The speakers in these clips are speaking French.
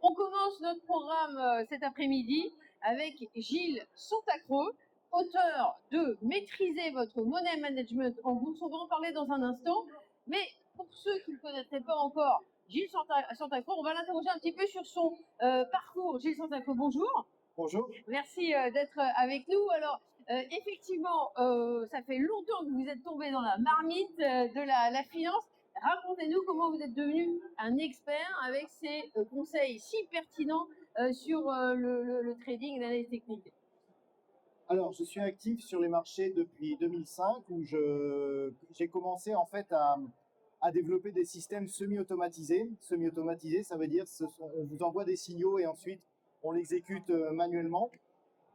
On commence notre programme cet après-midi avec Gilles Santacreux, auteur de Maîtriser votre money management en bourse. On va en parler dans un instant. Mais pour ceux qui ne connaîtraient pas encore Gilles Santacreux, on va l'interroger un petit peu sur son parcours. Gilles Santacreux, bonjour. Bonjour. Merci d'être avec nous. Alors, effectivement, ça fait longtemps que vous êtes tombé dans la marmite de la finance. Racontez-nous comment vous êtes devenu un expert avec ces conseils si pertinents sur le trading et l'analyse technique. Alors, je suis actif sur les marchés depuis 2005 où j'ai commencé en fait à développer des systèmes semi-automatisés. Semi-automatisés, ça veut dire on vous envoie des signaux et ensuite on l'exécute manuellement.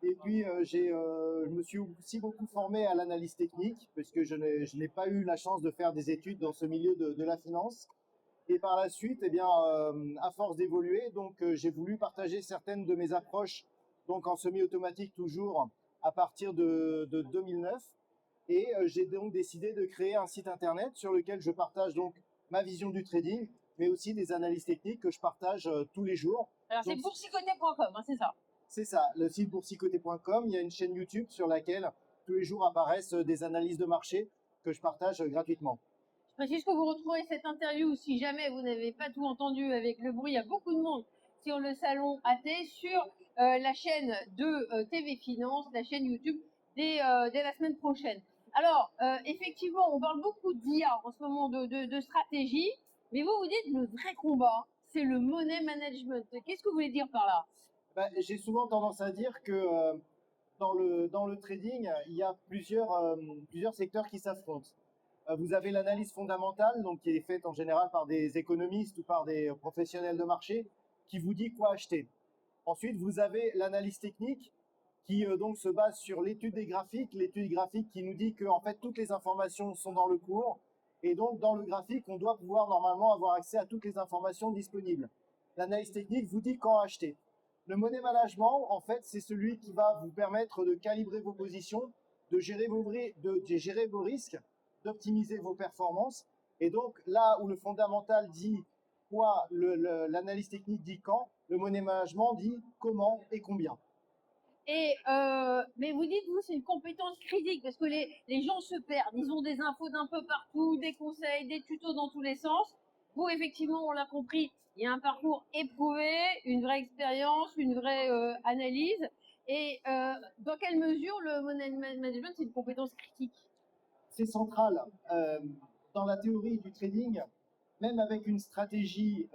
Et puis, je me suis aussi beaucoup formé à l'analyse technique puisque je n'ai pas eu la chance de faire des études dans ce milieu de la finance. Et par la suite, eh bien, à force d'évoluer, j'ai voulu partager certaines de mes approches, donc en semi-automatique toujours, à partir de 2009. Et j'ai donc décidé de créer un site internet sur lequel je partage donc ma vision du trading, mais aussi des analyses techniques que je partage tous les jours. Alors, c'est boursicoté.com, hein, c'est ça? C'est ça, le site boursicoté.com. Il y a une chaîne YouTube sur laquelle tous les jours apparaissent des analyses de marché que je partage gratuitement. Je précise que vous retrouvez cette interview, si jamais vous n'avez pas tout entendu avec le bruit, il y a beaucoup de monde sur le salon AT, sur la chaîne de TV Finance, la chaîne YouTube, dès la semaine prochaine. Alors, effectivement, on parle beaucoup d'IA en ce moment, de stratégie, mais vous dites le vrai combat, c'est le money management. Qu'est-ce que vous voulez dire par là? J'ai souvent tendance à dire que dans le trading, il y a plusieurs secteurs qui s'affrontent. Vous avez l'analyse fondamentale, donc qui est faite en général par des économistes ou par des professionnels de marché, qui vous dit quoi acheter. Ensuite, vous avez l'analyse technique, qui donc se base sur l'étude graphique qui nous dit que en fait toutes les informations sont dans le cours, et donc dans le graphique, on doit pouvoir normalement avoir accès à toutes les informations disponibles. L'analyse technique vous dit quand acheter. Le money management, en fait, c'est celui qui va vous permettre de calibrer vos positions, de gérer vos risques, d'optimiser vos performances. Et donc, là où le fondamental dit quoi, l'analyse technique dit quand, le money management dit comment et combien. Mais vous dites, vous, c'est une compétence critique parce que les gens se perdent. Ils ont des infos d'un peu partout, des conseils, des tutos dans tous les sens. Vous, effectivement, on l'a compris, il y a un parcours éprouvé, une vraie expérience, une vraie analyse. Et dans quelle mesure le money management, c'est une compétence critique? C'est central. Dans la théorie du trading, même avec une stratégie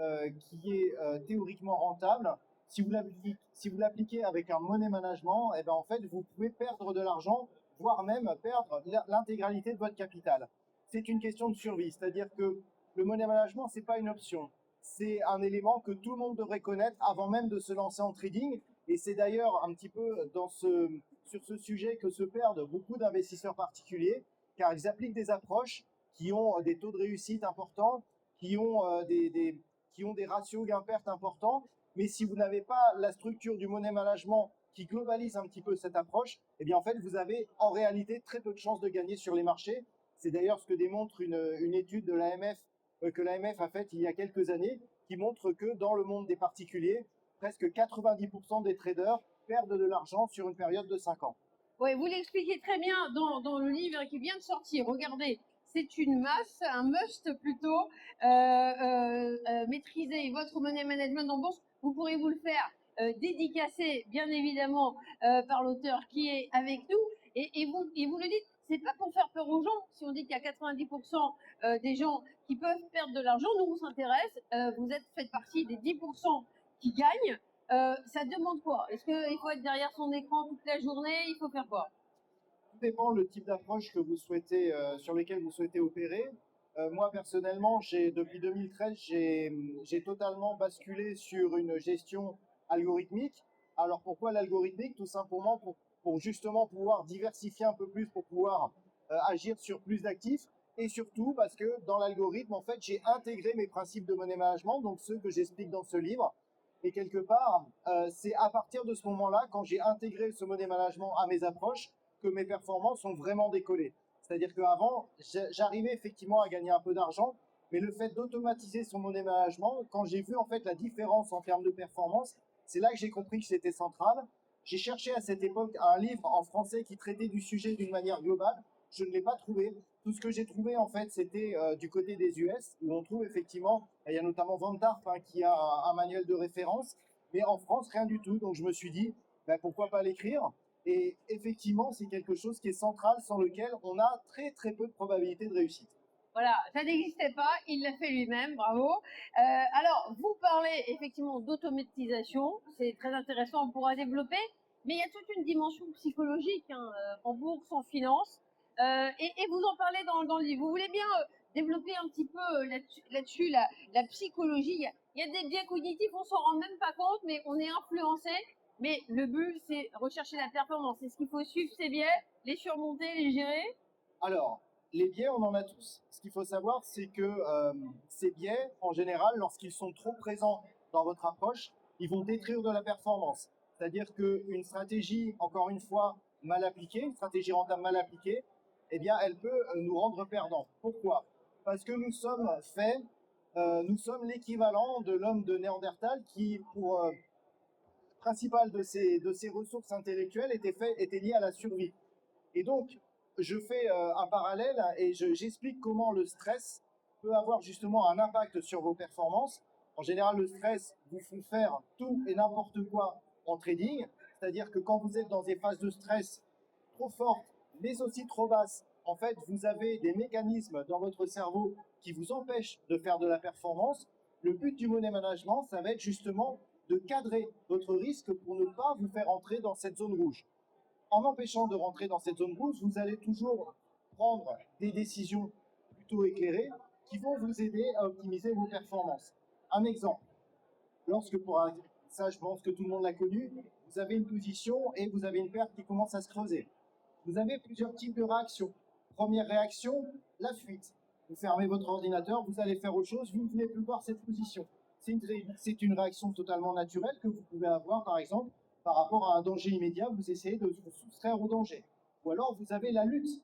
qui est théoriquement rentable, si vous l'appliquez avec un money management, eh ben en fait, vous pouvez perdre de l'argent, voire même perdre l'intégralité de votre capital. C'est une question de survie, c'est-à-dire que le money management, c'est pas une option. C'est un élément que tout le monde devrait connaître avant même de se lancer en trading. Et c'est d'ailleurs un petit peu sur ce sujet que se perdent beaucoup d'investisseurs particuliers, car ils appliquent des approches qui ont des taux de réussite importants, qui ont des ratios gain-perte importants. Mais si vous n'avez pas la structure du money management qui globalise un petit peu cette approche, eh bien en fait, vous avez en réalité très peu de chances de gagner sur les marchés. C'est d'ailleurs ce que démontre une étude de l'AMF, que l'AMF a faite il y a quelques années, qui montre que dans le monde des particuliers, presque 90% des traders perdent de l'argent sur une période de 5 ans. Oui, vous l'expliquez très bien dans le livre qui vient de sortir. Regardez, c'est une masse, un must plutôt. Maîtriser votre money management en bourse. Vous pourrez vous le faire dédicacer, bien évidemment, par l'auteur qui est avec nous. Et vous le dites, c'est pas pour faire peur aux gens. Si on dit qu'il y a 90% des gens qui peuvent perdre de l'argent, nous on s'intéresse. Vous faites partie des 10% qui gagnent. Ça demande quoi? Est-ce qu'il faut être derrière son écran toute la journée? Il faut faire quoi? Tout dépend le type d'approche que vous souhaitez, sur lesquelles vous souhaitez opérer. Moi, personnellement, depuis 2013, j'ai totalement basculé sur une gestion algorithmique. Alors, pourquoi l'algorithmique? Tout simplement pour justement pouvoir diversifier un peu plus, pour pouvoir agir sur plus d'actifs. Et surtout parce que dans l'algorithme, en fait, j'ai intégré mes principes de money management, donc ceux que j'explique dans ce livre. Et quelque part, c'est à partir de ce moment-là, quand j'ai intégré ce money management à mes approches, que mes performances ont vraiment décollé. C'est-à-dire qu'avant, j'arrivais effectivement à gagner un peu d'argent, Mais le fait d'automatiser son money management, quand j'ai vu en fait la différence en termes de performance, c'est là que j'ai compris que c'était central. J'ai cherché à cette époque un livre en français qui traitait du sujet d'une manière globale. Je ne l'ai pas trouvé. Tout ce que j'ai trouvé, en fait, c'était du côté des US, où on trouve effectivement, il y a notamment Van Tarp qui a un manuel de référence, mais en France, rien du tout. Donc je me suis dit, ben, pourquoi pas l'écrire? Et effectivement, c'est quelque chose qui est central, sans lequel on a très très peu de probabilité de réussite. Voilà, ça n'existait pas, il l'a fait lui-même, bravo. Alors, vous parlez effectivement d'automatisation, c'est très intéressant, on pourra développer, mais il y a toute une dimension psychologique en bourse, en finance, et vous en parlez dans le livre. Vous voulez bien développer un petit peu là-dessus la psychologie. Il y a des biais cognitifs, on s'en rend même pas compte, mais on est influencé. Mais le but, c'est rechercher la performance. Est-ce qu'il faut suivre ces biais, les surmonter, les gérer? Alors, les biais, on en a tous. Ce qu'il faut savoir, c'est que ces biais, en général, lorsqu'ils sont trop présents dans votre approche, ils vont détruire de la performance. C'est-à-dire qu'une stratégie, encore une fois, mal appliquée, une stratégie rentable mal appliquée, eh bien, elle peut nous rendre perdants. Pourquoi? Parce que nous sommes faits, nous sommes l'équivalent de l'homme de Néandertal qui, pour principal de ses ressources intellectuelles, était lié à la survie. Et donc, je fais un parallèle et j'explique comment le stress peut avoir justement un impact sur vos performances. En général, le stress vous fait faire tout et n'importe quoi en trading. C'est-à-dire que quand vous êtes dans des phases de stress trop fortes, mais aussi trop basses, en fait, vous avez des mécanismes dans votre cerveau qui vous empêchent de faire de la performance. Le but du money management, ça va être justement de cadrer votre risque pour ne pas vous faire entrer dans cette zone rouge. En empêchant de rentrer dans cette zone rouge, vous allez toujours prendre des décisions plutôt éclairées qui vont vous aider à optimiser vos performances. Un exemple, lorsque ça je pense que tout le monde l'a connu, vous avez une position et vous avez une perte qui commence à se creuser. Vous avez plusieurs types de réactions. Première réaction, la fuite. Vous fermez votre ordinateur, vous allez faire autre chose, vous ne voulez plus voir cette position. C'est une réaction totalement naturelle que vous pouvez avoir, par exemple, par rapport à un danger immédiat, vous essayez de vous soustraire au danger. Ou alors vous avez la lutte.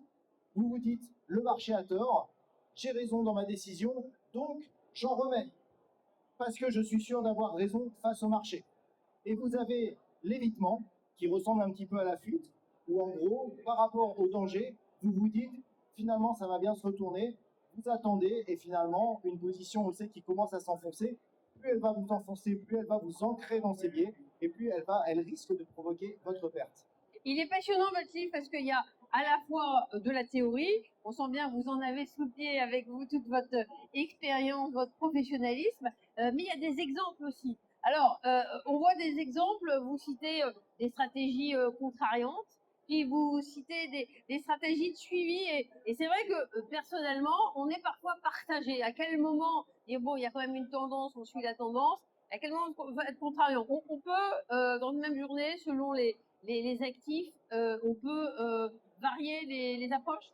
Vous vous dites, le marché a tort, j'ai raison dans ma décision, donc j'en remets. Parce que je suis sûr d'avoir raison face au marché. Et vous avez l'évitement, qui ressemble un petit peu à la fuite, où en gros, par rapport au danger, vous vous dites, finalement ça va bien se retourner, vous attendez, et finalement, une position, on sait, qui commence à s'enfoncer, plus elle va vous enfoncer, plus elle va vous ancrer dans ses biais, et plus elle risque de provoquer votre perte. Il est passionnant votre livre parce qu'il y a à la fois de la théorie, on sent bien que vous en avez sous le pied avec vous toute votre expérience, votre professionnalisme, mais il y a des exemples aussi. Alors, on voit des exemples, vous citez des stratégies contrariantes, puis vous citez des stratégies de suivi, et c'est vrai que personnellement, on est parfois partagé. À quel moment, et bon, il y a quand même une tendance, on suit la tendance, à quel moment on va être contrariant? On peut, dans une même journée, selon les actifs, on peut varier les approches?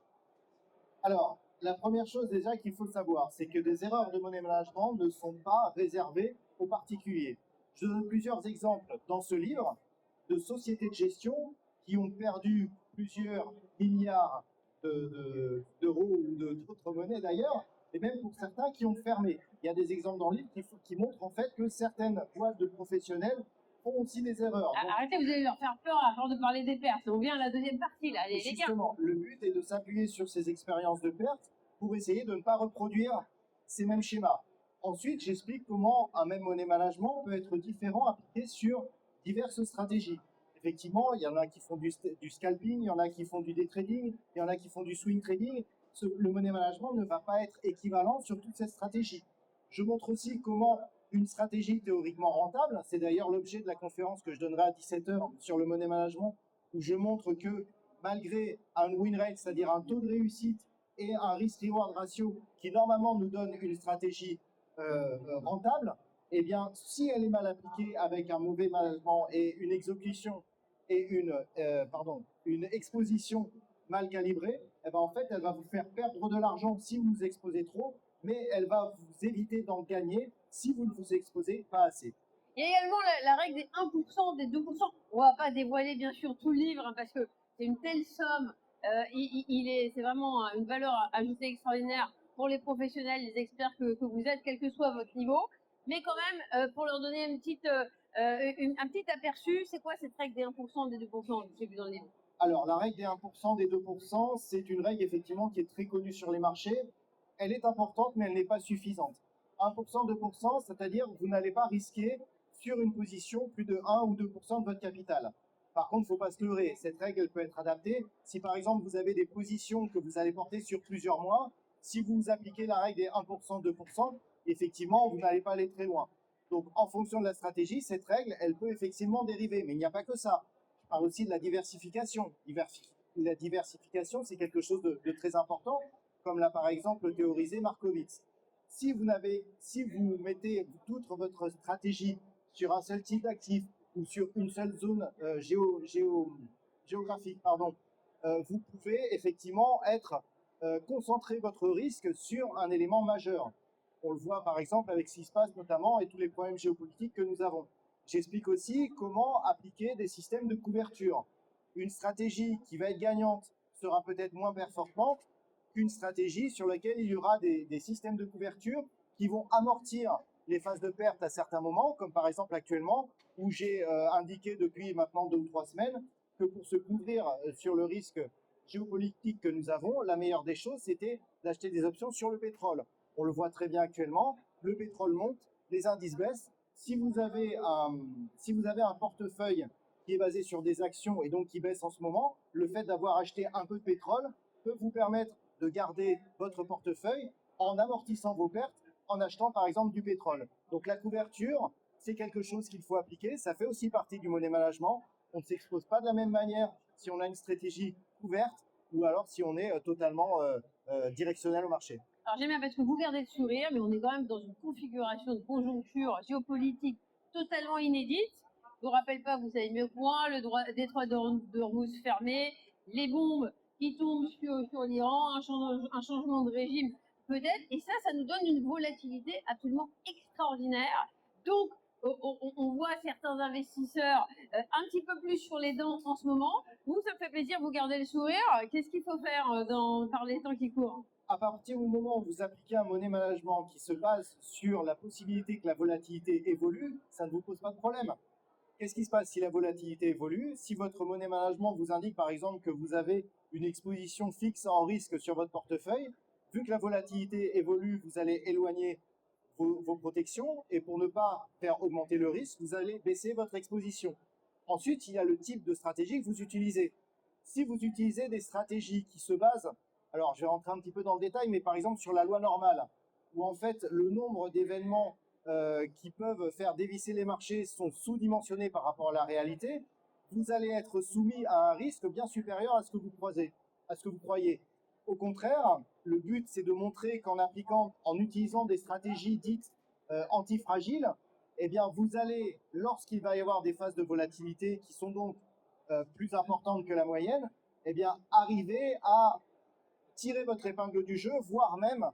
Alors, la première chose déjà qu'il faut savoir, c'est que des erreurs de money management ne sont pas réservées aux particuliers. Je donne plusieurs exemples dans ce livre de sociétés de gestion qui ont perdu plusieurs milliards d'euros ou d'autres monnaies d'ailleurs, et même pour certains qui ont fermé. Il y a des exemples dans le livre qui montrent en fait que certaines boîtes de professionnels font aussi des erreurs. Donc, arrêtez, vous allez leur faire peur à force de parler des pertes. On vient à la deuxième partie, là, les gars. justement, le but est de s'appuyer sur ces expériences de perte pour essayer de ne pas reproduire ces mêmes schémas. Ensuite, j'explique comment un même money management peut être différent appliqué sur diverses stratégies. Effectivement, il y en a qui font du scalping, il y en a qui font du day trading, il y en a qui font du swing trading. Le money management ne va pas être équivalent sur toutes ces stratégies. Je montre aussi comment une stratégie théoriquement rentable, c'est d'ailleurs l'objet de la conférence que je donnerai à 17h sur le money management, où je montre que malgré un win rate, c'est-à-dire un taux de réussite et un risk-reward ratio qui normalement nous donne une stratégie rentable, eh bien, si elle est mal appliquée avec un mauvais management et une exécution et une exposition mal calibrée, eh ben, en fait, elle va vous faire perdre de l'argent si vous vous exposez trop, mais elle va vous éviter d'en gagner si vous ne vous exposez pas assez. Il y a également la règle des 1%, des 2%. On va pas dévoiler bien sûr tout le livre parce que c'est une telle somme. C'est vraiment une valeur ajoutée extraordinaire. pour les professionnels, les experts que vous êtes, quel que soit votre niveau. Mais quand même, pour leur donner un petit aperçu, c'est quoi cette règle des 1%, des 2% que j'ai vu dans le livre? Alors, la règle des 1%, des 2%, c'est une règle effectivement qui est très connue sur les marchés. Elle est importante, mais elle n'est pas suffisante. 1%, 2%, c'est-à-dire que vous n'allez pas risquer sur une position plus de 1 ou 2% de votre capital. Par contre, il ne faut pas se leurrer. Cette règle, elle peut être adaptée. Si par exemple, vous avez des positions que vous allez porter sur plusieurs mois, si vous appliquez la règle des 1%, 2%, effectivement, vous n'allez pas aller très loin. Donc, en fonction de la stratégie, cette règle, elle peut effectivement dériver. Mais il n'y a pas que ça. Je parle aussi de la diversification. La diversification, c'est quelque chose de très important, comme l'a par exemple théorisé Markowitz. Si vous mettez toute votre stratégie sur un seul type d'actif ou sur une seule zone géographique, vous pouvez effectivement concentrer votre risque sur un élément majeur. On le voit par exemple avec ce qui se passe notamment et tous les problèmes géopolitiques que nous avons. J'explique aussi comment appliquer des systèmes de couverture. Une stratégie qui va être gagnante sera peut-être moins performante qu'une stratégie sur laquelle il y aura des systèmes de couverture qui vont amortir les phases de perte à certains moments, comme par exemple actuellement, où j'ai indiqué depuis maintenant 2 ou 3 semaines que pour se couvrir sur le risque géopolitique que nous avons, la meilleure des choses, c'était d'acheter des options sur le pétrole. On le voit très bien actuellement, le pétrole monte, les indices baissent. Si vous avez un portefeuille qui est basé sur des actions et donc qui baisse en ce moment, le fait d'avoir acheté un peu de pétrole peut vous permettre de garder votre portefeuille en amortissant vos pertes en achetant par exemple du pétrole. Donc la couverture, c'est quelque chose qu'il faut appliquer. Ça fait aussi partie du money management. On ne s'expose pas de la même manière si on a une stratégie couverte ou alors si on est totalement directionnel au marché. Alors j'aime bien parce que vous gardez le sourire, mais on est quand même dans une configuration de conjoncture géopolitique totalement inédite. Je vous rappelle pas, vous savez mieux que moi, le détroit d'Ormuz fermé, les bombes qui tombent sur l'Iran, un changement de régime peut-être, et ça nous donne une volatilité absolument extraordinaire. Donc on voit certains investisseurs un petit peu plus sur les dents en ce moment. Vous, ça me fait plaisir, vous gardez le sourire. Qu'est-ce qu'il faut faire par les temps qui courent? À partir du moment où vous appliquez un money management qui se base sur la possibilité que la volatilité évolue, ça ne vous pose pas de problème. Qu'est-ce qui se passe si la volatilité évolue? Si votre money management vous indique par exemple que vous avez une exposition fixe en risque sur votre portefeuille, vu que la volatilité évolue, vous allez éloigner vos protections et pour ne pas faire augmenter le risque, vous allez baisser votre exposition. Ensuite, il y a le type de stratégie que vous utilisez. Si vous utilisez des stratégies qui se basent, alors je vais rentrer un petit peu dans le détail, mais par exemple sur la loi normale, où en fait le nombre d'événements qui peuvent faire dévisser les marchés sont sous-dimensionnés par rapport à la réalité, vous allez être soumis à un risque bien supérieur à ce que vous croyez. Au contraire, le but, c'est de montrer en utilisant des stratégies dites antifragiles, eh bien, vous allez, lorsqu'il va y avoir des phases de volatilité qui sont donc plus importantes que la moyenne, eh bien, arriver à tirer votre épingle du jeu, voire même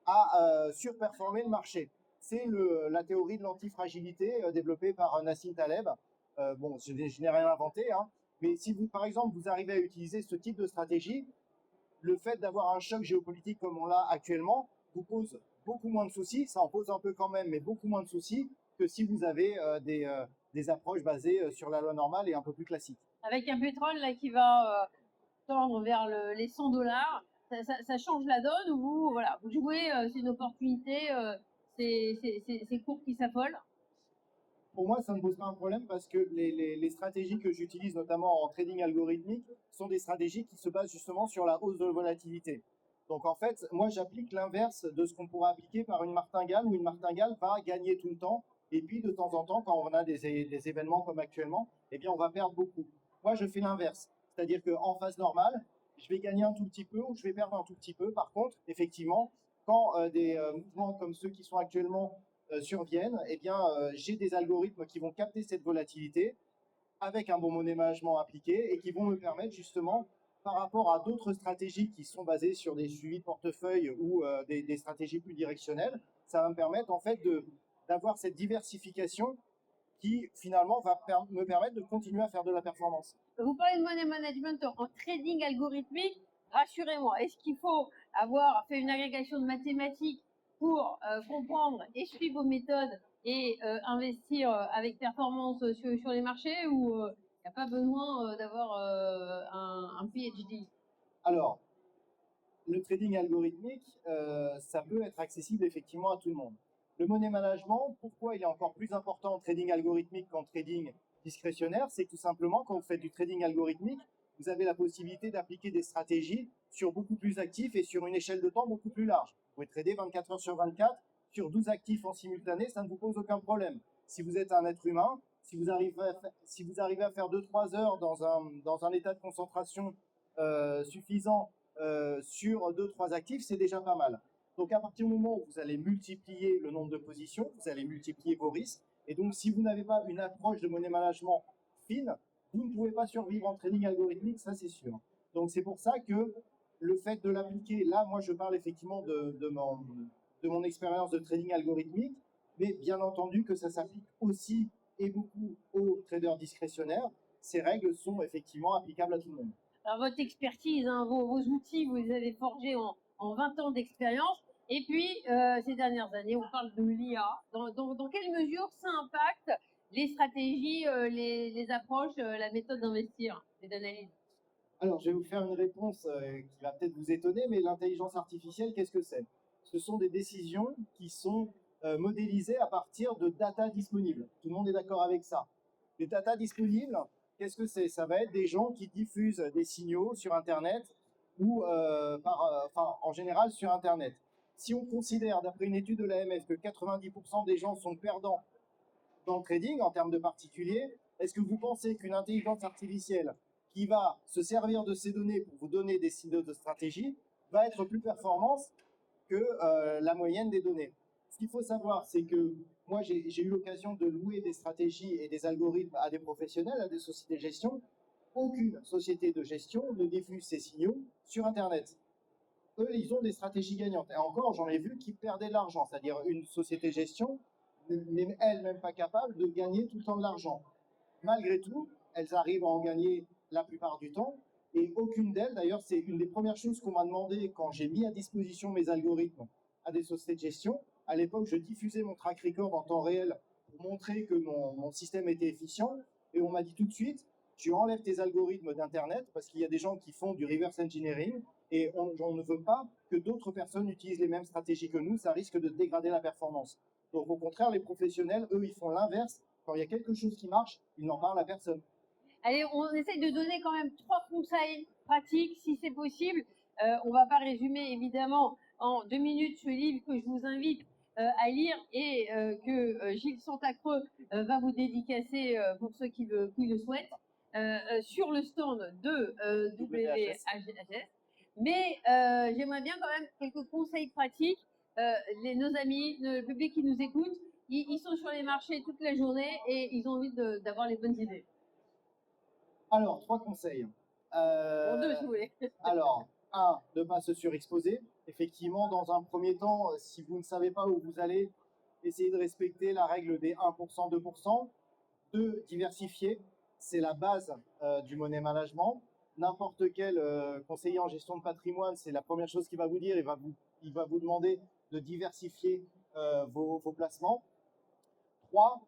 à surperformer le marché. C'est la théorie de l'antifragilité développée par Nassim Taleb. Bon, je n'ai rien inventé, hein, mais si vous, par exemple, vous arrivez à utiliser ce type de stratégie, le fait d'avoir un choc géopolitique comme on l'a actuellement vous pose beaucoup moins de soucis. Ça en pose un peu quand même, mais beaucoup moins de soucis que si vous avez des approches basées sur la loi normale et un peu plus classiques. Avec un pétrole là qui va tendre vers les $100, ça change la donne ou vous jouez, c'est une opportunité, c'est court qui s'affole? Pour moi, ça ne pose pas un problème parce que les stratégies que j'utilise, notamment en trading algorithmique, sont des stratégies qui se basent justement sur la hausse de la volatilité. Donc en fait, moi j'applique l'inverse de ce qu'on pourrait appliquer par une martingale, où une martingale va gagner tout le temps, et puis de temps en temps, quand on a des événements comme actuellement, eh bien on va perdre beaucoup. Moi je fais l'inverse, c'est-à-dire qu'en phase normale, je vais gagner un tout petit peu ou je vais perdre un tout petit peu. Par contre, effectivement, quand des mouvements comme ceux qui sont actuellement surviennent, eh bien, j'ai des algorithmes qui vont capter cette volatilité avec un bon money management appliqué et qui vont me permettre justement, par rapport à d'autres stratégies qui sont basées sur des suivis de portefeuille ou des stratégies plus directionnelles, ça va me permettre en fait d'avoir cette diversification qui finalement va me permettre de continuer à faire de la performance. Vous parlez de money management en trading algorithmique. Rassurez-moi, est-ce qu'il faut avoir fait une agrégation de mathématiques pour comprendre et suivre vos méthodes et investir avec performance sur les marchés, ou il n'y a pas besoin d'avoir un PhD? Alors, le trading algorithmique, ça peut être accessible effectivement à tout le monde. Le money management, pourquoi il est encore plus important en trading algorithmique qu'en trading discrétionnaire? C'est que tout simplement, quand vous faites du trading algorithmique, vous avez la possibilité d'appliquer des stratégies sur beaucoup plus d'actifs et sur une échelle de temps beaucoup plus large. Vous pouvez trader 24 heures sur 24 sur 12 actifs en simultané, ça ne vous pose aucun problème. Si vous êtes un être humain, si vous arrivez à faire 2-3 heures dans un état de concentration suffisant sur 2-3 actifs, c'est déjà pas mal. Donc à partir du moment où vous allez multiplier le nombre de positions, vous allez multiplier vos risques. Et donc si vous n'avez pas une approche de money management fine, vous ne pouvez pas survivre en trading algorithmique, ça c'est sûr. Donc c'est pour ça que le fait de l'appliquer, là moi je parle effectivement de mon expérience de trading algorithmique, mais bien entendu que ça s'applique aussi et beaucoup aux traders discrétionnaires. Ces règles sont effectivement applicables à tout le monde. Alors, votre expertise, hein, vos outils, vous les avez forgés en 20 ans d'expérience. Et puis, ces dernières années, on parle de l'IA. Dans quelle mesure ça impacte les stratégies, les approches, la méthode d'investir et d'analyse? Alors, je vais vous faire une réponse qui va peut-être vous étonner, mais l'intelligence artificielle, qu'est-ce que c'est? Ce sont des décisions qui sont modélisées à partir de data disponibles. Tout le monde est d'accord avec ça. Les data disponibles, qu'est-ce que c'est? Ça va être des gens qui diffusent des signaux sur Internet ou en général sur Internet. Si on considère, d'après une étude de l'AMF, que 90% des gens sont perdants dans le trading en termes de particuliers, est-ce que vous pensez qu'une intelligence artificielle qui va se servir de ces données pour vous donner des signaux de stratégie va être plus performante que la moyenne des données? Ce qu'il faut savoir, c'est que moi, j'ai eu l'occasion de louer des stratégies et des algorithmes à des professionnels, à des sociétés de gestion. Aucune société de gestion ne diffuse ces signaux sur Internet. Eux, ils ont des stratégies gagnantes. Et encore, j'en ai vu qui perdaient de l'argent. C'est-à-dire une société de gestion n'est elle-même pas capable de gagner tout le temps de l'argent. Malgré tout, elles arrivent à en gagner la plupart du temps. Et aucune d'elles, d'ailleurs, c'est une des premières choses qu'on m'a demandé quand j'ai mis à disposition mes algorithmes à des sociétés de gestion. À l'époque, je diffusais mon track record en temps réel pour montrer que mon système était efficient. Et on m'a dit tout de suite, tu enlèves tes algorithmes d'Internet parce qu'il y a des gens qui font du reverse engineering et on ne veut pas que d'autres personnes utilisent les mêmes stratégies que nous. Ça risque de dégrader la performance. Donc au contraire, les professionnels, eux, ils font l'inverse. Quand il y a quelque chose qui marche, ils n'en parlent à personne. Allez, on essaye de donner quand même 3 conseils pratiques, si c'est possible. On ne va pas résumer, évidemment, en 2 minutes ce livre que je vous invite à lire et que Gilles Santacreux va vous dédicacer pour ceux qui le souhaitent, sur le stand de WHS. Mais j'aimerais bien quand même quelques conseils pratiques. Nos amis, le public qui nous écoute, ils sont sur les marchés toute la journée et ils ont envie d'avoir les bonnes idées. Alors, 3 conseils. Pour 2, si vous voulez. Alors, 1, ne pas se surexposer. Effectivement, dans un premier temps, si vous ne savez pas où vous allez, essayez de respecter la règle des 1%, 2%. 2, diversifier. C'est la base du money management. N'importe quel conseiller en gestion de patrimoine, c'est la première chose qu'il va vous dire. Il va vous demander de diversifier vos placements. 3,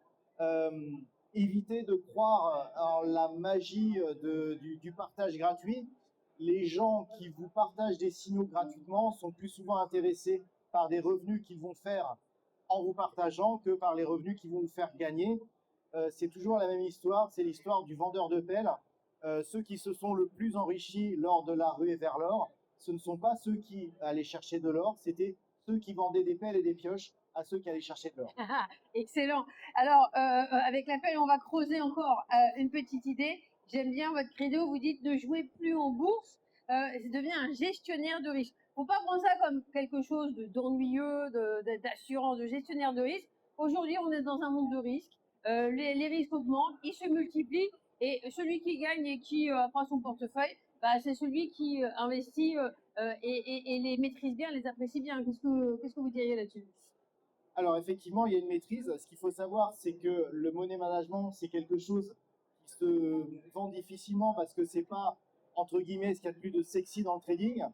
évitez de croire en la magie du partage gratuit. Les gens qui vous partagent des signaux gratuitement sont plus souvent intéressés par des revenus qu'ils vont faire en vous partageant que par les revenus qu'ils vont vous faire gagner. C'est toujours la même histoire, c'est l'histoire du vendeur de pelles. Ceux qui se sont le plus enrichis lors de la ruée vers l'or, ce ne sont pas ceux qui allaient chercher de l'or, c'était ceux qui vendaient des pelles et des pioches à ceux qui allaient chercher de l'or. Excellent. Alors, avec la pelle, on va creuser encore une petite idée. J'aime bien votre credo, vous dites ne jouez plus en bourse, devient un gestionnaire de risque. Faut pas prendre ça comme quelque chose d'ennuyeux, d'assurance, de gestionnaire de risque. Aujourd'hui, on est dans un monde de risques. Les risques augmentent, ils se multiplient, et celui qui gagne et qui prend son portefeuille, bah, c'est celui qui investit et les maîtrise bien, les apprécie bien. Qu'est-ce que vous diriez là-dessus? Alors effectivement, il y a une maîtrise. Ce qu'il faut savoir, c'est que le money management, c'est quelque chose qui se vend difficilement parce que c'est pas, entre guillemets, ce qu'il y a de plus de sexy dans le trading.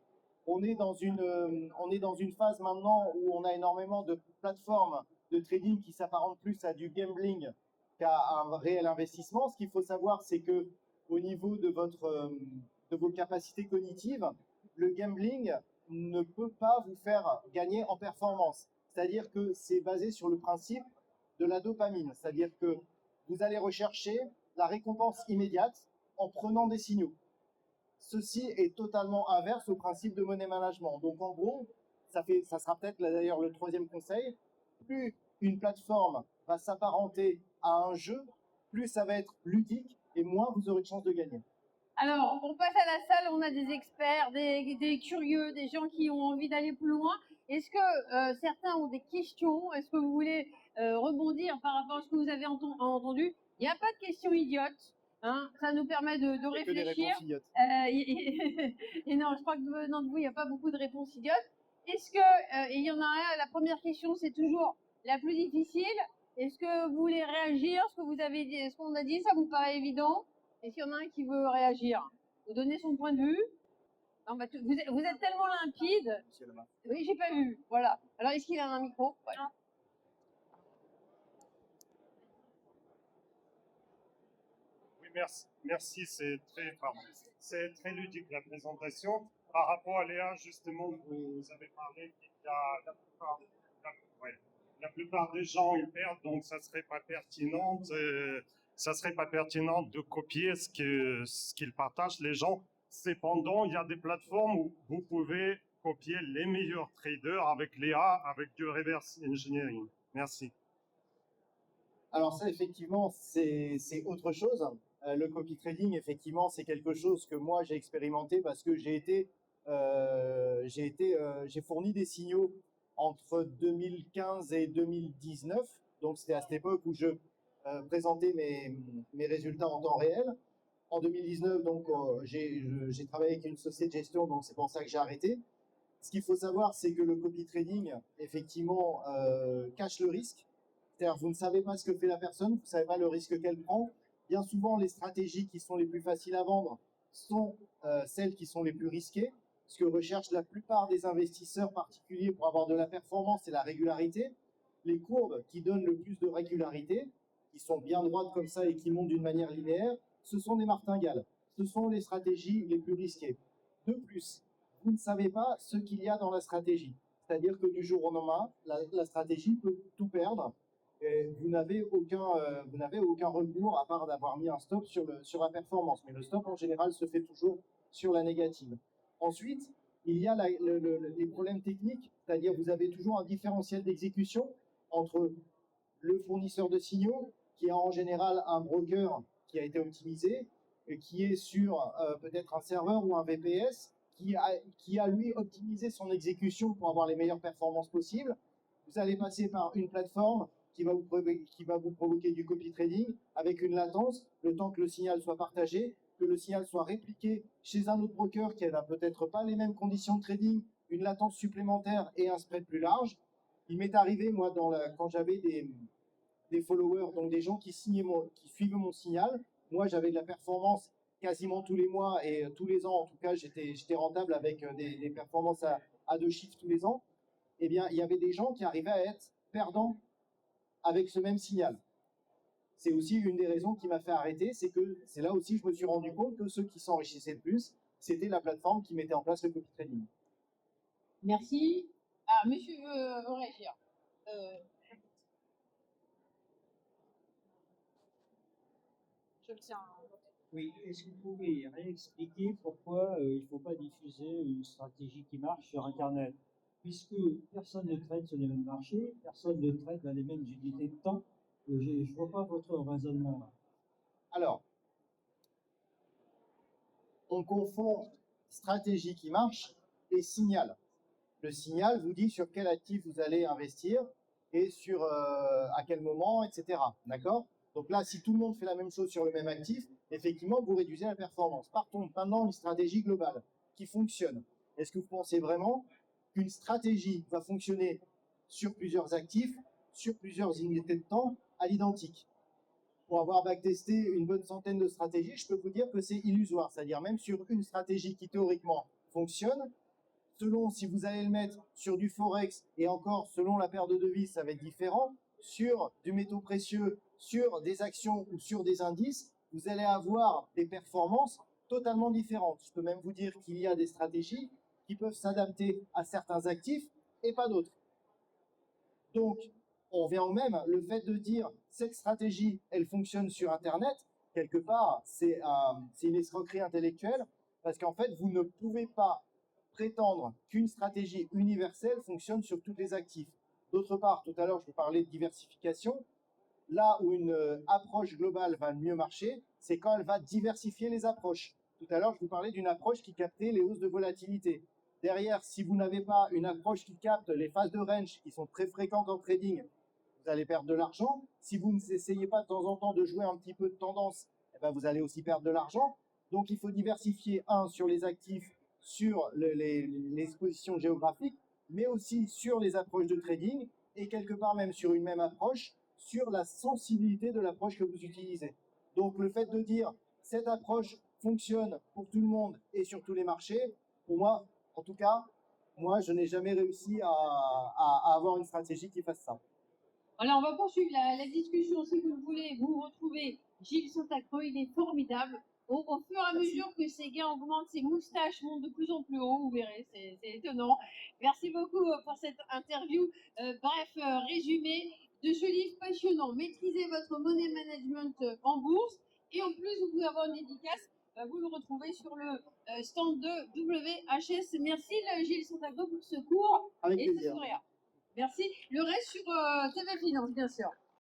on est dans une phase maintenant où on a énormément de plateformes de trading qui s'apparentent plus à du gambling qu'à un réel investissement. Ce qu'il faut savoir, c'est que au niveau de vos capacités cognitives, le gambling ne peut pas vous faire gagner en performance. C'est-à-dire que c'est basé sur le principe de la dopamine. C'est-à-dire que vous allez rechercher la récompense immédiate en prenant des signaux. Ceci est totalement inverse au principe de money management. Donc en gros, ça sera peut-être d'ailleurs le troisième conseil, plus une plateforme va s'apparenter à un jeu, plus ça va être ludique et moins vous aurez de chances de gagner. Alors, on passe à la salle, on a des experts, des curieux, des gens qui ont envie d'aller plus loin. Est-ce que certains ont des questions? Est-ce que vous voulez rebondir par rapport à ce que vous avez entendu? Il n'y a pas de questions idiotes. Hein, ça nous permet de réfléchir. Que des réponses idiotes. Et non, je crois que venant de vous, il n'y a pas beaucoup de réponses idiotes. Est-ce que, il y en a un, la première question, c'est toujours la plus difficile. Est-ce que vous voulez réagir? Ce que vous avez dit, ce qu'on a dit, ça vous paraît évident? Est-ce qu'il y en a un qui veut réagir? Vous donner son point de vue? Non, bah, vous êtes tellement limpide. Oui, j'ai pas vu. Voilà. Alors, est-ce qu'il a un micro? Ouais. Oui, merci, c'est très ludique la présentation. Par rapport à Léa, justement, vous avez parlé qu'il y a la plupart des gens ils perdent, donc ça serait pas pertinent de copier ce qu'ils partagent les gens. Cependant, il y a des plateformes où vous pouvez copier les meilleurs traders avec Léa, avec du reverse engineering. Merci. Alors ça, effectivement, c'est autre chose. Le copy trading, effectivement, c'est quelque chose que moi j'ai expérimenté parce que j'ai fourni des signaux entre 2015 et 2019. Donc c'était à cette époque où je présentais mes résultats en temps réel. En 2019, donc j'ai travaillé avec une société de gestion, donc c'est pour ça que j'ai arrêté. Ce qu'il faut savoir, c'est que le copy trading, effectivement, cache le risque. C'est-à-dire, vous ne savez pas ce que fait la personne, vous ne savez pas le risque qu'elle prend. Bien souvent, les stratégies qui sont les plus faciles à vendre sont celles qui sont les plus risquées. Ce que recherchent la plupart des investisseurs particuliers pour avoir de la performance et la régularité. Les courbes qui donnent le plus de régularité, qui sont bien droites comme ça et qui montent d'une manière linéaire, ce sont des martingales. Ce sont les stratégies les plus risquées. De plus, vous ne savez pas ce qu'il y a dans la stratégie. C'est-à-dire que du jour au lendemain, la stratégie peut tout perdre. Et vous n'avez aucun recours à part d'avoir mis un stop sur la performance. Mais le stop, en général, se fait toujours sur la négative. Ensuite, il y a les problèmes techniques, c'est-à-dire vous avez toujours un différentiel d'exécution entre le fournisseur de signaux, qui a en général un broker qui a été optimisé, et qui est sur peut-être un serveur ou un VPS, qui a lui optimisé son exécution pour avoir les meilleures performances possibles. Vous allez passer par une plateforme qui va vous provoquer du copy trading avec une latence, le temps que le signal soit partagé, que le signal soit répliqué chez un autre broker qui n'a peut-être pas les mêmes conditions de trading, une latence supplémentaire et un spread plus large. Il m'est arrivé, moi, quand j'avais des followers, donc des gens qui suivaient mon signal, moi j'avais de la performance quasiment tous les mois et tous les ans, en tout cas j'étais rentable avec des performances à 2 chiffres tous les ans. Eh bien, il y avait des gens qui arrivaient à être perdants avec ce même signal. C'est aussi une des raisons qui m'a fait arrêter, c'est que c'est là aussi je me suis rendu compte que ceux qui s'enrichissaient le plus, c'était la plateforme qui mettait en place le copy trading. Merci. Ah, monsieur veut réagir. Je le tiens. Oui, est-ce que vous pouvez réexpliquer pourquoi il ne faut pas diffuser une stratégie qui marche sur Internet? Puisque personne ne traite sur les mêmes marchés, personne ne traite dans les mêmes unités de temps, je ne vois pas votre raisonnement là. Alors, on confond stratégie qui marche et signal. Le signal vous dit sur quel actif vous allez investir et sur à quel moment, etc. D'accord? Donc là, si tout le monde fait la même chose sur le même actif, effectivement, vous réduisez la performance. Partons maintenant d'une stratégie globale qui fonctionne. Est-ce que vous pensez vraiment qu'une stratégie va fonctionner sur plusieurs actifs, sur plusieurs unités de temps, à l'identique? Pour avoir backtesté une bonne centaine de stratégies, je peux vous dire que c'est illusoire. C'est-à-dire même sur une stratégie qui théoriquement fonctionne, selon si vous allez le mettre sur du forex, et encore selon la paire de devises, ça va être différent, sur du métaux précieux, sur des actions ou sur des indices, vous allez avoir des performances totalement différentes. Je peux même vous dire qu'il y a des stratégies qui peuvent s'adapter à certains actifs et pas d'autres. Donc, on revient au même, le fait de dire cette stratégie, elle fonctionne sur Internet, quelque part, c'est une escroquerie intellectuelle, parce qu'en fait, vous ne pouvez pas prétendre qu'une stratégie universelle fonctionne sur tous les actifs. D'autre part, tout à l'heure, je vous parlais de diversification. Là où une approche globale va mieux marcher, c'est quand elle va diversifier les approches. Tout à l'heure, je vous parlais d'une approche qui captait les hausses de volatilité. Derrière, si vous n'avez pas une approche qui capte les phases de range qui sont très fréquentes en trading, vous allez perdre de l'argent. Si vous n'essayez pas de temps en temps de jouer un petit peu de tendance, eh ben vous allez aussi perdre de l'argent. Donc, il faut diversifier, sur les actifs, sur l'exposition géographique, mais aussi sur les approches de trading et quelque part même sur une même approche, sur la sensibilité de l'approche que vous utilisez. Donc, le fait de dire cette approche fonctionne pour tout le monde et sur tous les marchés, pour moi, en tout cas, moi, je n'ai jamais réussi à avoir une stratégie qui fasse ça. Alors, on va poursuivre la discussion. Si vous le voulez, vous retrouvez Gilles Santacreux. Il est formidable. Au fur et à mesure que ses gains augmentent, ses moustaches montent de plus en plus haut. Vous verrez, c'est étonnant. Merci beaucoup pour cette interview. Résumé de ce livre passionnant. Maîtrisez votre money management en bourse. Et en plus, vous pouvez avoir une dédicace. Vous le retrouvez sur le stand de WHS. Merci Gilles Santacreux pour ce cours Avec et ce plaisir. sourire. Merci. Le reste sur TV Finance, bien sûr.